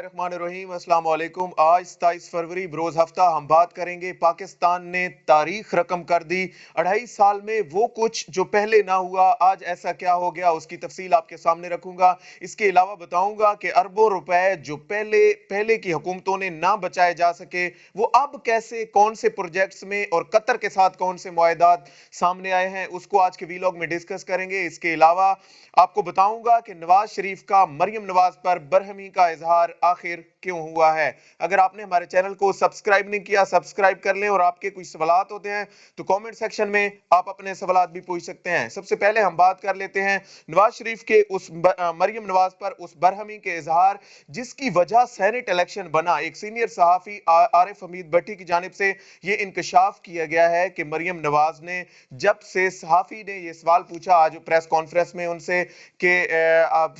बिस्मिल्लाहिर्रहमानिर्रहीम, अस्सलाम वालेकुम। आज 27 फरवरी बरोज हफ्ता हम बात करेंगे पाकिस्तान ने तारीख रकम कर दी। 2.5 साल में वो कुछ जो पहले ना हुआ, आज ऐसा क्या हो गया, उसकी तफसील आपके सामने रखूंगा। इसके अलावा बताऊंगा कि अरबों रुपए जो पहले पहले की हुकूमतों ने ना बचाए जा सके, वो अब कैसे, कौन से प्रोजेक्ट्स में और कतर के साथ कौन से मुआहदात सामने आए हैं, उसको आज के वीलॉग में डिस्कस करेंगे। इसके अलावा आपको बताऊंगा कि नवाज शरीफ का मरियम नवाज पर बरहमी का इजहार आखिर क्यों हुआ है। अगर आपने हमारे चैनल को सब्सक्राइब नहीं किया, सब्सक्राइब कर लें, और आपके कुछ सवालात होते हैं तो कमेंट सेक्शन में आप अपने सवालात भी पूछ सकते हैं। सबसे पहले हम बात कर लेते हैं नवाज शरीफ के उस मरियम नवाज पर उस बरहमी के इजहार जिसकी वजह सेनेट इलेक्शन बना। एक सीनियर सहाफी आरिफ हमीद भट्टी की जानिब से ये इंकशाफ किया गया है कि मरियम नवाज ने, जब से सहाफी ने ये सवाल पूछा आज प्रेस कॉन्फ्रेंस में उनसे कि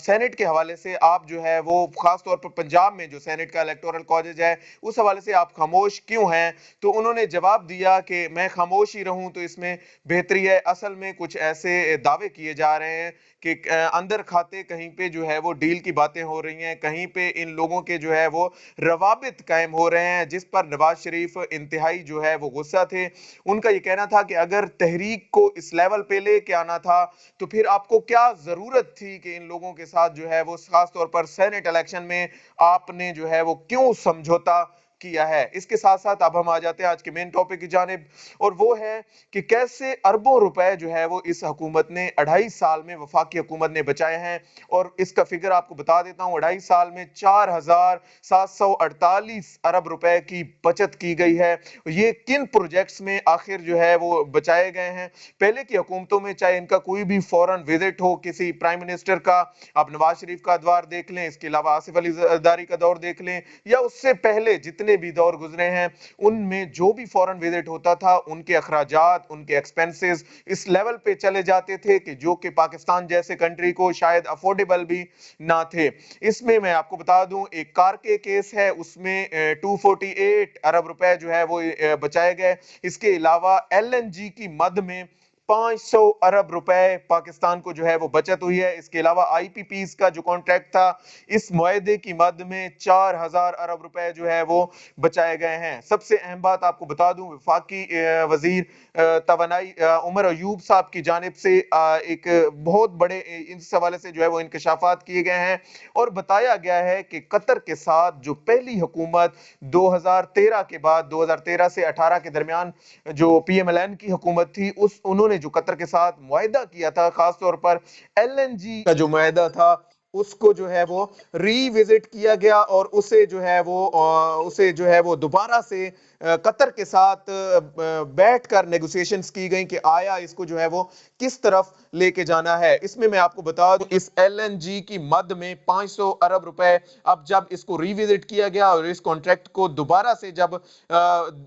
सेनेट के हवाले से आप जो है वो खास तौर पर पंजाब में जो सेनेट का इलेक्टोरल कॉलेज है उस हवाले से आप खामोश क्यों हैं, तो उन्होंने जवाब दिया कि मैं खामोश ही रहूं तो इसमें बेहतरी है। असल में कुछ ऐसे दावे किए जा रहे हैं कि अंदर खाते कहीं पे जो है वो डील की बातें हो रही हैं, कहीं पे इन लोगों के जो है वो रवाबित कायम हो रहे हैं, जिस पर नवाज शरीफ इंतहाई जो है वो गुस्सा थे। उनका ये कहना था कि अगर तहरीक को इस लेवल पे लेके आना था तो फिर आपको क्या जरूरत थी कि इन लोगों के साथ जो है वो खास तौर पर सेनेट इलेक्शन में आपने जो है वो क्यों समझौता किया है। इसके साथ साथ अब हम आ जाते हैं आज के मेन टॉपिक की जानिब, और वो है कि कैसे अरबों रुपए जो है वो इस हुकूमत ने 2.5 साल में, वफाकी हुकूमत ने बचाए हैं। और इसका फिगर आपको बता देता हूं, 2.5 साल में 4,748 अरब रुपए की बचत की गई है। ये किन प्रोजेक्ट्स में आखिर जो है वो बचाए गए हैं। पहले की हुकूमतों में चाहे इनका कोई भी फॉरेन विजिट हो, किसी प्राइम मिनिस्टर का, आप नवाज शरीफ का दौर देख लें, इसके अलावा आसिफ अली जरदारी का दौर देख लें, या उससे पहले जितने भी दौर गुजरे हैं, उनमें जो भी फॉरेन विजिट होता था उनके अखराजात, उनके एक्सपेंसेस इस लेवल पे चले जाते थे कि जो कि पाकिस्तान जैसे कंट्री को शायद अफोर्डेबल भी ना थे। इसमें मैं आपको बता दूं, एक कार के केस है, उसमें 248 अरब रुपए जो है वो बचाए गए। इसके अलावा एलएनजी की मद में 500 अरब रुपए पाकिस्तान को जो है वो बचत हुई है। इसके अलावा आईपीपीस का जो कॉन्ट्रैक्ट था, इस मुआहदे की मद में 4000 अरब रुपए जो है वो बचाए गए हैं। सबसे अहम बात आपको बता दूं, वफाकी वजीर तवानाई उमर अयूब साहब की जानिब से एक बहुत बड़े इस हवाले से जो है वो इंकशाफात किए गए हैं, और बताया गया है कि कतर के साथ जो पहली हुकूमत 2013 के बाद, 2013 से 18 के दरमियान जो पीएमएलएन की हुकूमत थी, उस उन्होंने जो कतर के साथ मुआहदा किया था, खास तौर पर एलएनजी का जो मुआहदा था, उसको जो है वो रीविजिट किया गया, और उसे जो है वो दोबारा से कतर के साथ बैठकर नेगोशिएशंस की गई कि आया इसको जो है वो किस तरफ लेके जाना है। इसमें मैं आपको बता दूं, इस एलएनजी की मद में 500 अरब रुपए, अब जब इसको रीविजिट किया गया और इस कॉन्ट्रैक्ट को दोबारा से जब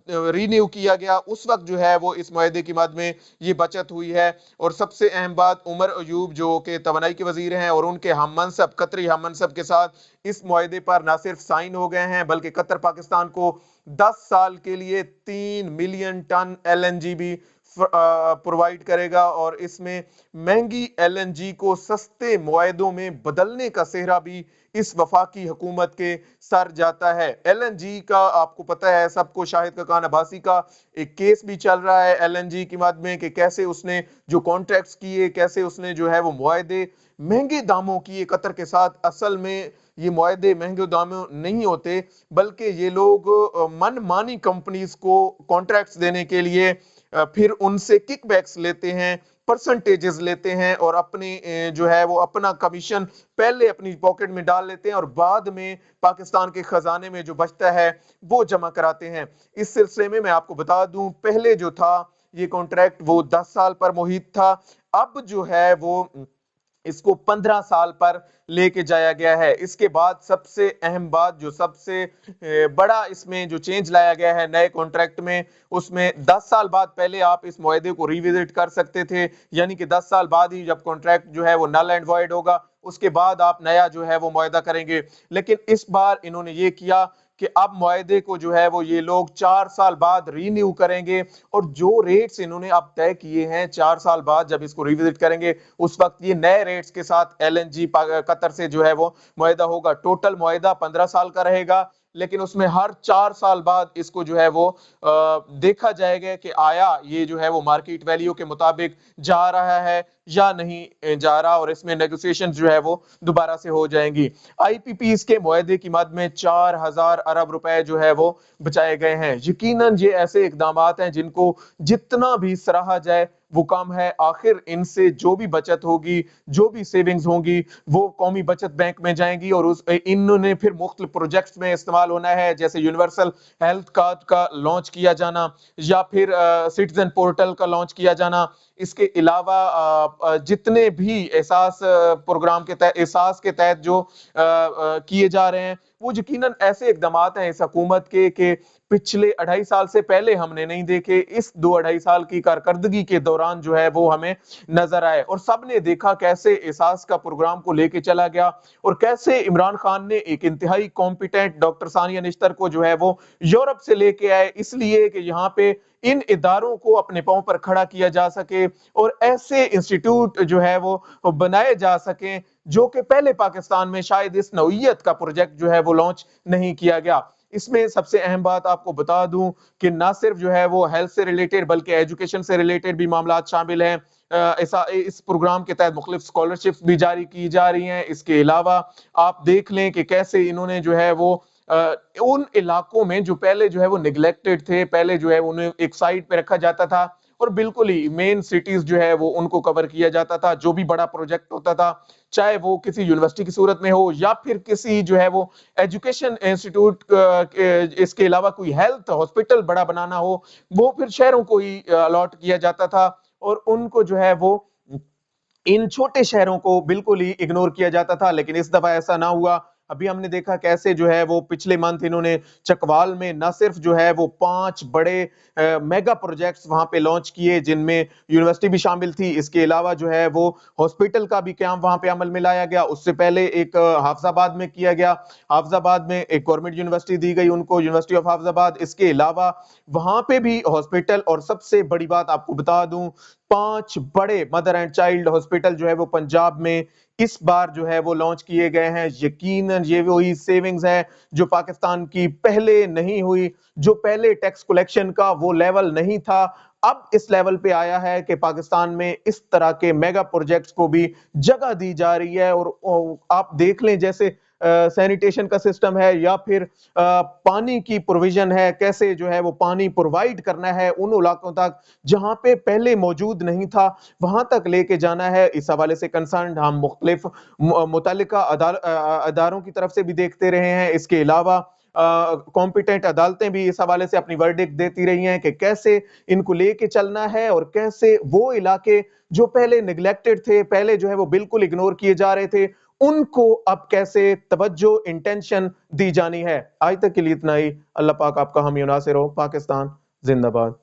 रीन्यू किया गया, उस वक्त जो है वो इस मुआहदे की मद में ये बचत हुई है। और सबसे अहम बात, उमर अयूब जो कि तवानाई के वजीर हैं और उनके हम मनसब, कतरी हम मनसब के साथ इस मुआहदे पर ना सिर्फ साइन हो गए हैं, बल्कि कतर पाकिस्तान को 10 साल के लिए 3 मिलियन टन एलएनजी भी प्रोवाइड करेगा, और इसमें महंगी एलएनजी को सस्ते मुआहदों में बदलने का सेहरा भी इस वफाकी हुकूमत के सर जाता है। एलएनजी का आपको पता है, सबको, शाहिद का खान अब्बासी का एक केस भी चल रहा है एलएनजी की मद में, कि कैसे उसने जो कॉन्ट्रैक्ट्स किए, कैसे उसने जो है वो मुआहदे महंगे दामों किए कतर के साथ। असल में ये मुआहदे महंगे दामों नहीं होते, बल्कि ये लोग मनमानी कंपनीज को कॉन्ट्रैक्ट्स देने के लिए फिर उनसे किकबैक्स लेते हैं, परसेंटेजेस लेते हैं, और अपनी जो है वो अपना कमीशन पहले अपनी पॉकेट में डाल लेते हैं, और बाद में पाकिस्तान के खजाने में जो बचता है वो जमा कराते हैं। इस सिलसिले में मैं आपको बता दूं, पहले जो था ये कॉन्ट्रैक्ट वो 10 साल पर मुहित था, अब जो है वो इसको 15 साल पर लेके जाया गया है। इसके बाद सबसे अहम बात, जो सबसे बड़ा इसमें जो चेंज लाया गया है नए कॉन्ट्रैक्ट में, उसमें 10 साल बाद पहले आप इस मुआहदे को रिविजिट कर सकते थे, यानी कि 10 साल बाद ही जब कॉन्ट्रैक्ट जो है वो नल एंड वॉइड होगा, उसके बाद आप नया जो है वो मुआहदा करेंगे। लेकिन इस बार इन्होंने ये किया کہ اب معاہدے کو جو ہے وہ یہ لوگ 4 سال بعد رینیو کریں گے، اور جو ریٹس انہوں نے اب طے کیے ہیں 4 سال بعد جب اس کو ریوزٹ کریں گے اس وقت یہ نئے ریٹس کے ساتھ ایل این جی قطر سے جو ہے وہ معاہدہ ہوگا۔ ٹوٹل معاہدہ 15 سال کا رہے گا، لیکن اس میں ہر 4 سال بعد اس کو جو ہے وہ دیکھا جائے گا کہ آیا یہ جو ہے وہ مارکیٹ ویلیو کے مطابق جا رہا ہے یا نہیں جا رہا، اور اس میں نیگوسیشن جو ہے وہ دوبارہ سے ہو جائیں گی۔ آئی پی پیز کے معاہدے کی مد میں 4,000 ارب روپے جو ہے وہ بچائے گئے ہیں۔ یقیناً یہ ایسے اقدامات ہیں جن کو جتنا بھی سراہا جائے وہ کم ہے۔ آخر ان سے جو بھی بچت ہوگی، جو بھی سیونگز ہوں گی، وہ قومی بچت بینک میں جائیں گی، اور انہوں نے پھر مختلف پروجیکٹس میں استعمال ہونا ہے، جیسے یونیورسل ہیلتھ کارڈ کا لانچ کیا جانا یا پھر سٹیزن پورٹل کا لانچ کیا جانا۔ اس کے علاوہ جتنے بھی احساس پروگرام کے تحت، احساس کے تحت جو کیے جا رہے ہیں، وہ یقیناً ایسے اقدامات ہیں اس حکومت کے کہ پچھلے 2.5 سال سے پہلے ہم نے نہیں دیکھے، اس 2-2.5 سال کی کارکردگی کے دوران جو ہے وہ ہمیں نظر آئے، اور سب نے دیکھا کیسے احساس کا پروگرام کو لے کے چلا گیا، اور کیسے عمران خان نے ایک انتہائی کمپیٹنٹ ڈاکٹر ثانیہ نشتر کو جو ہے وہ یورپ سے لے کے آئے، اس لیے کہ یہاں پہ ان اداروں کو اپنے پاؤں پر کھڑا کیا جا سکے اور ایسے انسٹیٹیوٹ جو ہے وہ بنائے جا سکیں جو کہ پہلے پاکستان میں شاید اس نوعیت کا پروجیکٹ جو ہے وہ لانچ نہیں کیا گیا۔ اس میں سب سے اہم بات آپ کو بتا دوں کہ نہ صرف جو ہے وہ ہیلتھ سے ریلیٹڈ بلکہ ایجوکیشن سے ریلیٹڈ بھی معاملات شامل ہیں۔ اس پروگرام کے تحت مختلف اسکالرشپس بھی جاری کی جا رہی ہیں۔ اس کے علاوہ آپ دیکھ لیں کہ کیسے انہوں نے جو ہے وہ ان علاقوں میں جو پہلے جو ہے وہ نیگلیکٹڈ تھے، پہلے جو ہے انہیں ایک سائڈ پہ رکھا جاتا تھا، اور بالکل ہی مین سٹیز جو ہے وہ ان کو کور کیا جاتا تھا۔ جو بھی بڑا پروجیکٹ ہوتا تھا، چاہے وہ کسی یونیورسٹی کی صورت میں ہو یا پھر کسی جو ہے وہ ایجوکیشن انسٹیٹیوٹ، اس کے علاوہ کوئی ہیلتھ ہاسپٹل بڑا بنانا ہو، وہ پھر شہروں کو ہی الاٹ کیا جاتا تھا، اور ان کو جو ہے وہ ان چھوٹے شہروں کو بالکل ہی اگنور کیا جاتا تھا۔ لیکن اس دفعہ ایسا نہ ہوا۔ ابھی ہم نے دیکھا کیسے جو ہے وہ پچھلے منتھ انہوں نے چکوال میں نہ صرف جو ہے وہ 5 بڑے میگا پروجیکٹس وہاں پہ لانچ کیے، جن میں یونیورسٹی بھی شامل تھی، اس کے علاوہ جو ہے وہ ہاسپٹل کا بھی قیام وہاں پہ عمل میں لایا گیا۔ اس سے پہلے ایک حافظ آباد میں کیا گیا، حافظ آباد میں ایک گورنمنٹ یونیورسٹی دی گئی ان کو، یونیورسٹی آف حافظ آباد۔ اس کے علاوہ وہاں پہ بھی ہاسپٹل، اور سب سے بڑی بات آپ کو بتا دوں 5 بڑے مدر اینڈ چائلڈ ہاسپٹل جو ہے وہ پنجاب میں اس بار جو ہے وہ لانچ کیے گئے ہیں۔ یقیناً یہ وہی سیونگز ہیں جو پاکستان کی پہلے نہیں ہوئی، جو پہلے ٹیکس کلیکشن کا وہ لیول نہیں تھا، اب اس لیول پہ آیا ہے کہ پاکستان میں اس طرح کے میگا پروجیکٹس کو بھی جگہ دی جا رہی ہے۔ اور آپ دیکھ لیں جیسے سینیٹیشن کا سسٹم ہے یا پھر پانی کی پروویژن ہے، کیسے جو ہے وہ پانی پرووائڈ کرنا ہے ان علاقوں تک جہاں پہ پہلے موجود نہیں تھا، وہاں تک لے کے جانا ہے۔ اس حوالے سے کنسرنڈ ہم مختلف متعلقہ اداروں کی طرف سے بھی دیکھتے رہے ہیں۔ اس کے علاوہ کمپیٹنٹ عدالتیں بھی اس حوالے سے اپنی ورڈکٹ دیتی رہی ہیں کہ کیسے ان کو لے کے چلنا ہے، اور کیسے وہ علاقے جو پہلے نیگلیکٹڈ تھے، پہلے جو ہے وہ بالکل اگنور کیے جا رہے تھے، ان کو اب کیسے توجہ انٹینشن دی جانی ہے۔ آج تک کے لیے اتنا ہی۔ اللہ پاک آپ کا حامی و ناصر ہو۔ پاکستان زندہ باد۔